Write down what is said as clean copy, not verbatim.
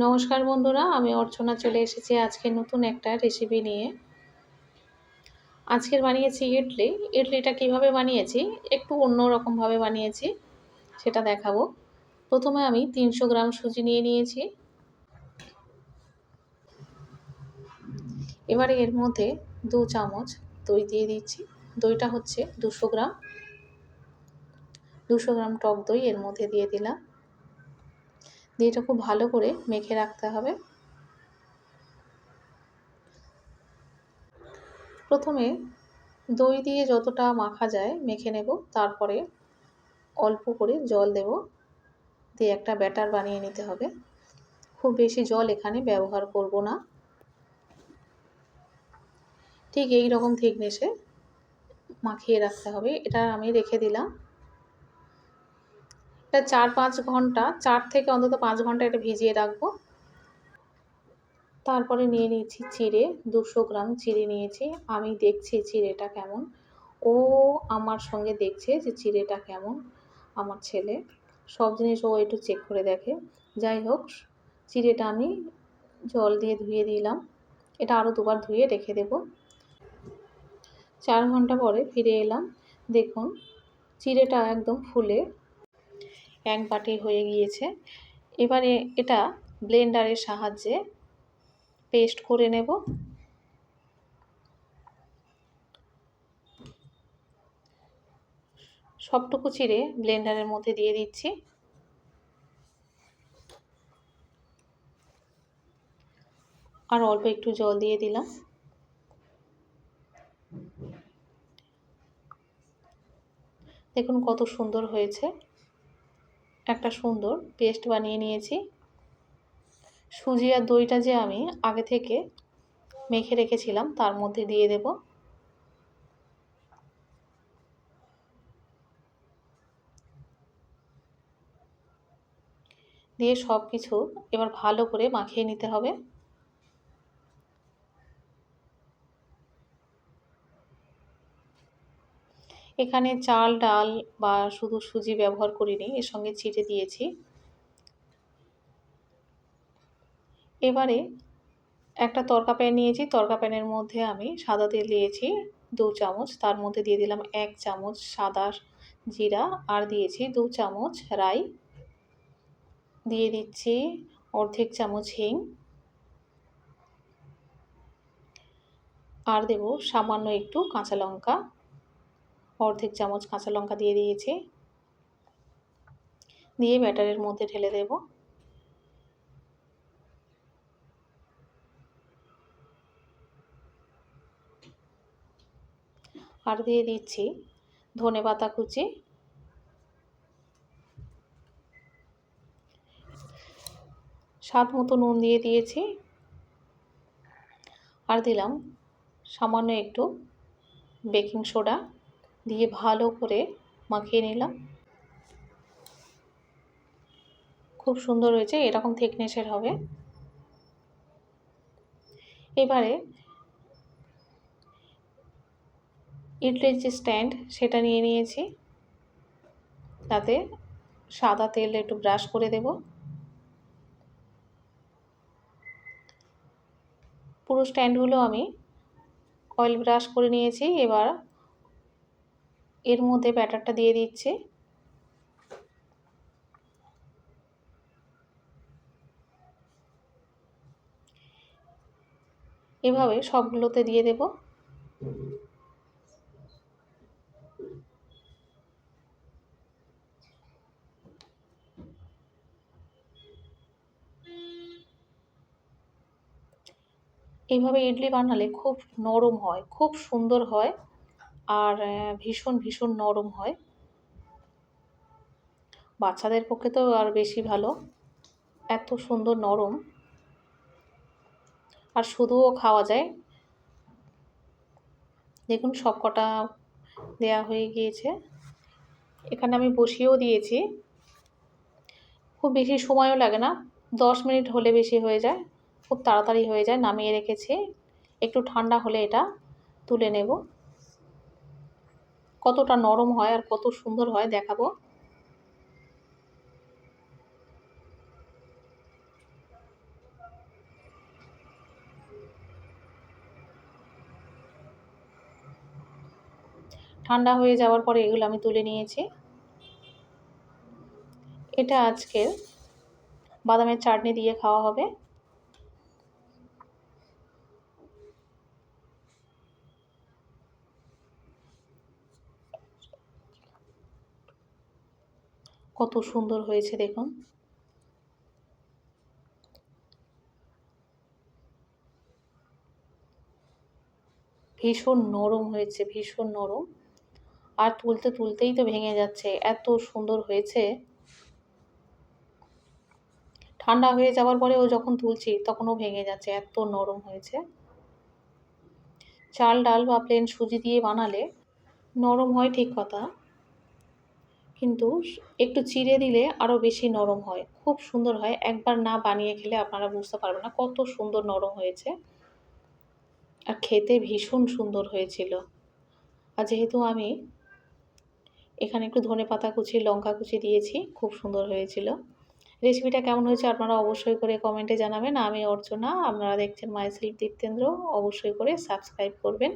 নমস্কার বন্ধুরা, আমি অর্চনা চলে এসেছি আজকে নতুন একটা রেসিপি নিয়ে। আজকের বানিয়েছি ইডলি। ইডলিটা কিভাবে বানিয়েছি একটু অন্যরকমভাবে বানিয়েছি, সেটা দেখাবো। প্রথমে আমি 300 গ্রাম সুজি নিয়ে নিয়েছি। এবারে এর মধ্যে 2 চামচ দই দিয়ে দিচ্ছি। দইটা হচ্ছে 200 গ্রাম। 200 গ্রাম টক দই এর মধ্যে দিয়ে দিলাম। দিয়ে এটা খুব ভালো করে মেখে রাখতে হবে। প্রথমে দই দিয়ে যতটা মাখা যায় মেখে নেব, তারপরে অল্প করে জল দেব, দিয়ে একটা ব্যাটার বানিয়ে নিতে হবে। খুব বেশি জল এখানে ব্যবহার করব না, ঠিক এই রকম থিকনেসে মাখিয়ে রাখতে হবে। এটা আমি রেখে দিলাম। এটা 4-5 ঘন্টা, 4 থেকে অন্তত 5 ঘন্টা এটা ভিজিয়ে রাখবো। তারপরে নিয়ে নিয়েছি চিড়ে, 200 গ্রাম চিড়ে নিয়েছি। আমি দেখছি চিড়েটা কেমন। ও আমার সঙ্গে দেখছে যে চিড়েটা কেমন। আমার ছেলে সব জিনিস ও একটু চেক করে দেখে। যাই হোক, চিড়েটা আমি জল দিয়ে ধুয়ে দিলাম। এটা আরও 2 বার ধুয়ে রেখে দেব। 4 ঘন্টা পরে ফিরে এলাম। দেখুন চিড়েটা একদম ফুলে এক বাটি হয়ে গিয়েছে। এবারে এটা ব্লেন্ডারের সাহায্যে পেস্ট করে নেব। সবটুকু চিড়ে ব্লেন্ডারের মধ্যে দিয়ে দিচ্ছি। আর অল্প একটু জল দিয়ে দিলাম। দেখুন কত সুন্দর হয়েছে। একটা সুন্দর পেস্ট বানিয়ে নিয়েছি। সুজি আর দইটা যে আমি আগে থেকে মেখে রেখেছিলাম তার মধ্যে দিয়ে দেব। দিয়ে সব কিছু এবার ভালো করে মাখিয়ে নিতে হবে। এখানে চাল ডাল বা শুধু সুজি ব্যবহার করিনি, এর সঙ্গে চিড়ে দিয়েছি। এবারে একটা তড়কা প্যান নিয়েছি। তড়কা প্যানের মধ্যে আমি সাদা তেল দিয়েছি 2 চামচ। তার মধ্যে দিয়ে দিলাম 1 চামচ সাদা জিরা, আর দিয়েছি 2 চামচ রাই। দিয়ে দিচ্ছি অর্ধেক চামচ হিং, আর দেব সামান্য একটু কাঁচা লঙ্কা। অর্ধেক চামচ কাঁচা লঙ্কা দিয়ে দিয়েছি। দিয়ে ব্যাটারের মধ্যে ঢেলে দেব। আর দিয়ে দিচ্ছি ধনেপাতা কুচি, স্বাদ মতো নুন দিয়ে দিয়েছি। আর দিলাম সামান্য একটু বেকিং সোডা। দিয়ে ভালো করে মাখিয়ে নিলাম। খুব সুন্দর হয়েছে, এরকম থিকনেসের হবে। এবারে ইডলির যে স্ট্যান্ড সেটা নিয়ে নিয়েছি। তাতে সাদা তেল একটু ব্রাশ করে দেব। পুরো স্ট্যান্ডগুলো আমি অয়েল ব্রাশ করে নিয়েছি। এবার এর মধ্যে ব্যাটারটা দিয়ে দিচ্ছি। এভাবে সবগুলোতে দিয়ে দেব। এইভাবে ইডলি বানালে খুব নরম হয়, খুব সুন্দর হয়, আর ভীষণ ভীষণ নরম হয়। বাচ্চাদের পক্ষে তো আর বেশি ভালো, এত সুন্দর নরম। আর শুধুও খাওয়া যায়। দেখুন সব কটা দেয়া হয়ে গিয়েছে। এখানে আমি বসিয়েও দিয়েছি। খুব বেশি সময়ও লাগে না, 10 মিনিট হলে বেশি হয়ে যায়, খুব তাড়াতাড়ি হয়ে যায়। নামিয়ে রেখেছি, একটু ঠান্ডা হলে এটা তুলে নেব। কতটা নরম হয় আর কত সুন্দর হয় দেখাবো। ঠান্ডা হয়ে যাওয়ার পরে এগুলো আমি তুলে নিয়েছি। এটা আজকের বাদামের চাটনি দিয়ে খাওয়া হবে। কত সুন্দর হয়েছে দেখুন। ভীষণ নরম হয়েছে, ভীষণ নরম। আর তুলতেই তো ভেঙে যাচ্ছে, এত সুন্দর হয়েছে। ঠান্ডা হয়ে যাওয়ার পরেও যখন তুলছি তখনও ভেঙে যাচ্ছে, এত নরম হয়েছে। চাল ডাল বা প্লেন সুজি দিয়ে বানালে নরম হয় ঠিক কথা, কিন্তু একটু চিড়ে দিলে আরও বেশি নরম হয়, খুব সুন্দর হয়। একবার না বানিয়ে খেলে আপনারা বুঝতে পারবেন না কত সুন্দর নরম হয়েছে। আর খেতে ভীষণ সুন্দর হয়েছিল। আর যেহেতু আমি এখানে একটু ধনেপাতা কুচি, লঙ্কা কুচি দিয়েছি, খুব সুন্দর হয়েছিল। রেসিপিটা কেমন হয়েছে আপনারা অবশ্যই করে কমেন্টে জানাবেন। আমি অর্চনা, আপনারা দেখছেন মাই সেলফ দীপ্তেন্দ্র। অবশ্যই করে সাবস্ক্রাইব করবেন।